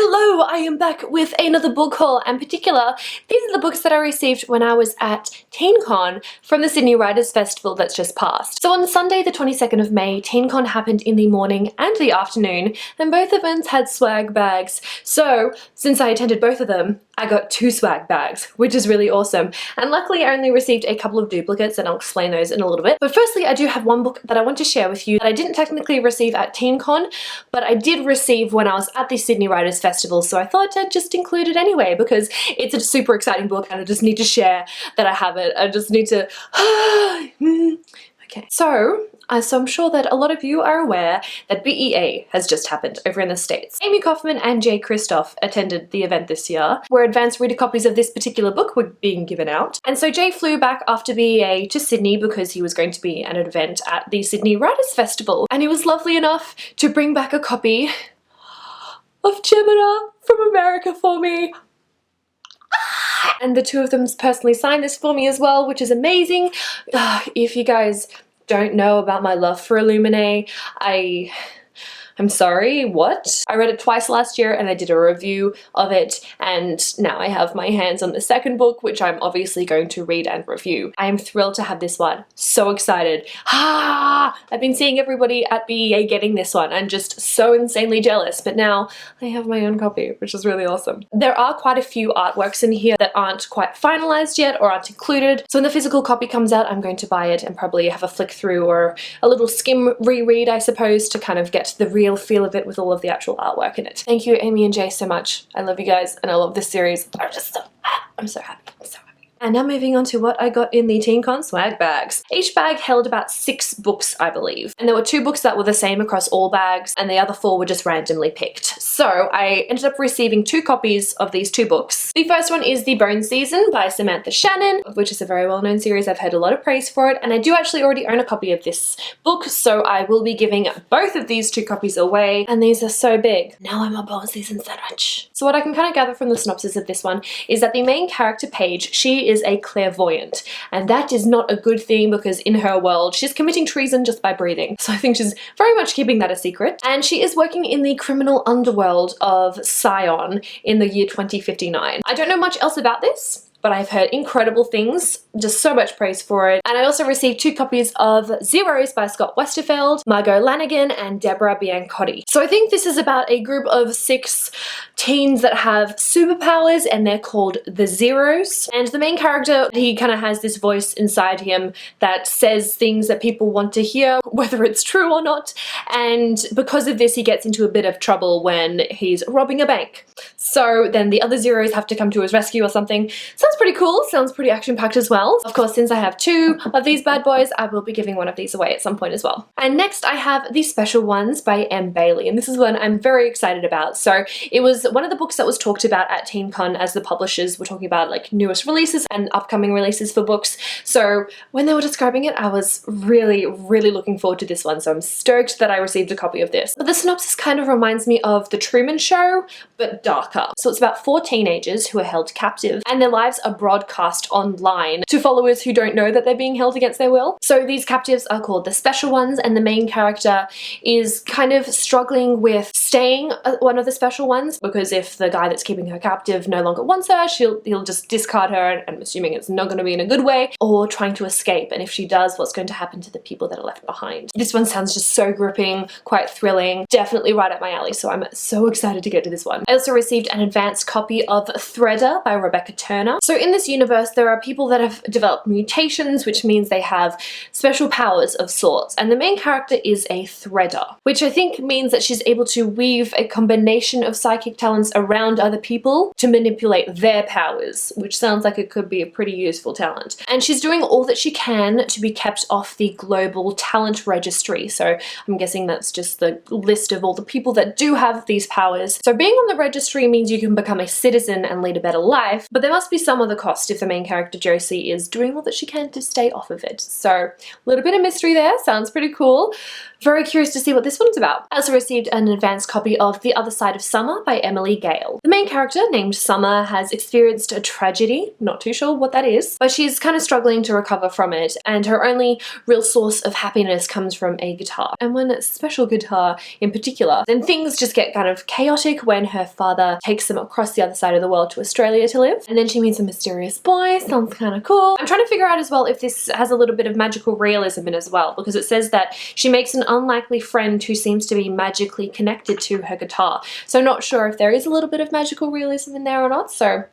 Hello, I am back with another book haul. In particular, these are the books that I received when I was at TeenCon from the Sydney Writers' Festival that's just passed. So on Sunday the 22nd of May, TeenCon happened in the morning and the afternoon, and both events had swag bags. So since I attended both of them, I got 2 swag bags, which is really awesome. And luckily I only received a couple of duplicates, and I'll explain those in a little bit. But firstly, I do have one book that I want to share with you that I didn't technically receive at TeenCon, but I did receive when I was at the Sydney Writers' Festival, so I thought I'd just include it anyway because it's a super exciting book and I just need to share that I have it. I just need to... Okay, so I'm sure that a lot of you are aware that BEA has just happened over in the States. Amy Kaufman and Jay Kristoff attended the event this year, where advanced reader copies of this particular book were being given out. And so Jay flew back after BEA to Sydney because he was going to be at an event at the Sydney Writers' Festival. And he was lovely enough to bring back a copy of Gemina from America for me. And the two of them personally signed this for me as well, which is amazing. If you guys don't know about my love for Illuminae, I'm sorry, what? I read it twice last year and I did a review of it, and now I have my hands on the second book, which I'm obviously going to read and review. I am thrilled to have this one. So excited. I've been seeing everybody at BEA getting this one and just so insanely jealous, but now I have my own copy, which is really awesome. There are quite a few artworks in here that aren't quite finalized yet or aren't included, so when the physical copy comes out, I'm going to buy it and probably have a flick through or a little skim reread, I suppose, to kind of get the real feel of it with all of the actual artwork in it. Thank you, Amy and Jay, so much. I love you guys and I love this series. I'm so happy. I'm so happy. And now moving on to what I got in the TeenCon swag bags. Each bag held about 6 books, I believe. And there were 2 books that were the same across all bags, and the other 4 were just randomly picked. So I ended up receiving 2 copies of these 2 books. The first one is The Bone Season by Samantha Shannon, which is a very well-known series. I've heard a lot of praise for it, and I do actually already own a copy of this book, so I will be giving both of these 2 copies away, and these are so big. Now I'm a Bone Season sandwich. So what I can kind of gather from the synopsis of this one is that the main character, Paige, she is a clairvoyant, and that is not a good thing because in her world she's committing treason just by breathing. So I think she's very much keeping that a secret, and she is working in the criminal underworld of Scion in the year 2059. I don't know much else about this, but I've heard incredible things, just so much praise for it. And I also received 2 copies of Zeros by Scott Westerfeld, Margot Lanigan, and Deborah Biancotti. So I think this is about a group of 6 teens that have superpowers, and they're called the Zeros. And the main character, he kind of has this voice inside him that says things that people want to hear, whether it's true or not. And because of this, he gets into a bit of trouble when he's robbing a bank. So then the other Zeros have to come to his rescue or something. Sounds pretty cool, sounds pretty action-packed as well. Of course, since I have 2 of these bad boys, I will be giving one of these away at some point as well. And next I have The Special Ones by M. Bailey, and this is one I'm very excited about. So it was one of the books that was talked about at TeenCon as the publishers were talking about like newest releases and upcoming releases for books. So when they were describing it, I was really looking forward to this one, so I'm stoked that I received a copy of this. But the synopsis kind of reminds me of The Truman Show, but darker. So it's about 4 teenagers who are held captive, and their lives are broadcast online to followers who don't know that they're being held against their will. So these captives are called the Special Ones, and the main character is kind of struggling with staying one of the Special Ones, because if the guy that's keeping her captive no longer wants her, he'll just discard her, and I'm assuming it's not going to be in a good way, or trying to escape, and if she does, what's going to happen to the people that are left behind. This one sounds just so gripping, quite thrilling, definitely right up my alley, so I'm so excited to get to this one. I also received an advanced copy of Threader by Rebecca Turner. So in this universe, there are people that have developed mutations, which means they have special powers of sorts, and the main character is a threader, which I think means that she's able to weave a combination of psychic talents around other people to manipulate their powers, which sounds like it could be a pretty useful talent. And she's doing all that she can to be kept off the global talent registry, so I'm guessing that's just the list of all the people that do have these powers. So being on the registry means means you can become a citizen and lead a better life, but there must be some other cost if the main character Josie is doing all that she can to stay off of it. So a little bit of mystery there, sounds pretty cool. Very curious to see what this one's about. I also received an advanced copy of The Other Side of Summer by Emily Gale. The main character, named Summer, has experienced a tragedy, not too sure what that is, but she's kind of struggling to recover from it, and her only real source of happiness comes from a guitar, and one special guitar in particular. Then things just get kind of chaotic when her father takes them across the other side of the world to Australia to live, and then she meets a mysterious boy. Sounds kind of cool. I'm trying to figure out as well if this has a little bit of magical realism in as well, because it says that she makes an unlikely friend who seems to be magically connected to her guitar. So not sure if there is a little bit of magical realism in there or not, so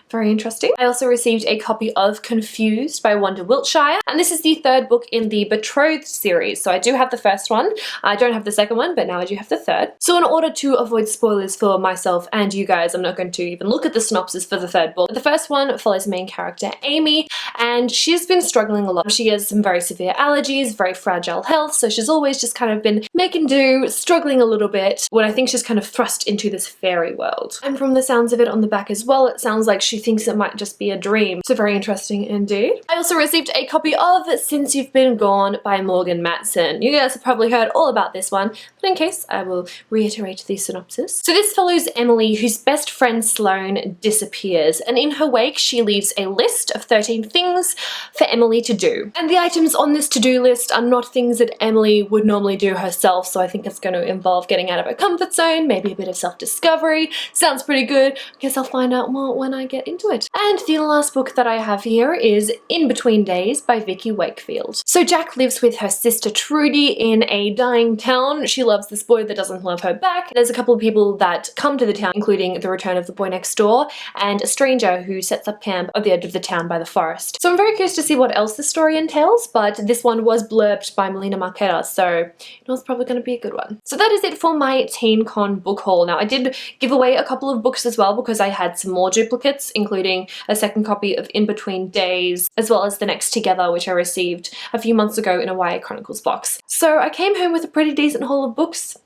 very interesting. I also received a copy of Confused by Wanda Wiltshire, and this is the third book in the Betrothed series. So I do have the first one, I don't have the second one, but now I do have the third. So in order to avoid spoilers for myself and you guys, I'm not going to even look at the synopsis for the third book. The first one follows the main character Amy, and she's been struggling a lot. She has some very severe allergies, very fragile health, so she's always just kind of been making do, struggling a little bit, when I think she's kind of thrust into this fairy world. And from the sounds of it on the back as well, it sounds like she thinks it might just be a dream. So very interesting indeed. I also received a copy of Since You've Been Gone by Morgan Matson. You guys have probably heard all about this one, but in case, I will reiterate the synopsis. So this follows Emily, whose best friend Sloane disappears, and in her wake she leaves a list of 13 things for Emily to do. And the items on this to-do list are not things that Emily would normally do herself, so I think it's going to involve getting out of her comfort zone, maybe a bit of self-discovery. Sounds pretty good. Guess I'll find out more when I get into it. And the last book that I have here is In Between Days by Vicky Wakefield. So Jack lives with her sister Trudy in a dying town. She loves this boy that doesn't love her back. There's a couple of people that come to the town, including the return of the boy next door and a stranger who sets up camp at the edge of the town by the forest. So I'm very curious to see what else the story entails, but this one was blurbed by Melina Marqueta, so it was probably going to be a good one. So that is it for my TeenCon book haul. Now I did give away a couple of books as well because I had some more duplicates, including a second copy of In Between Days, as well as The Next Together, which I received a few months ago in a YA Chronicles box. So I came home with a pretty decent haul of books.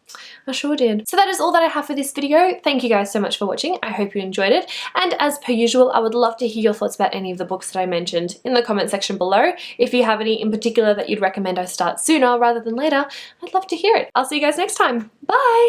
I sure did. So that is all that I have for this video. Thank you guys so much for watching. I hope you enjoyed it. And as per usual, I would love to hear your thoughts about any of the books that I mentioned in the comment section below. If you have any in particular that you'd recommend I start sooner rather than later, I'd love to hear it. I'll see you guys next time. Bye!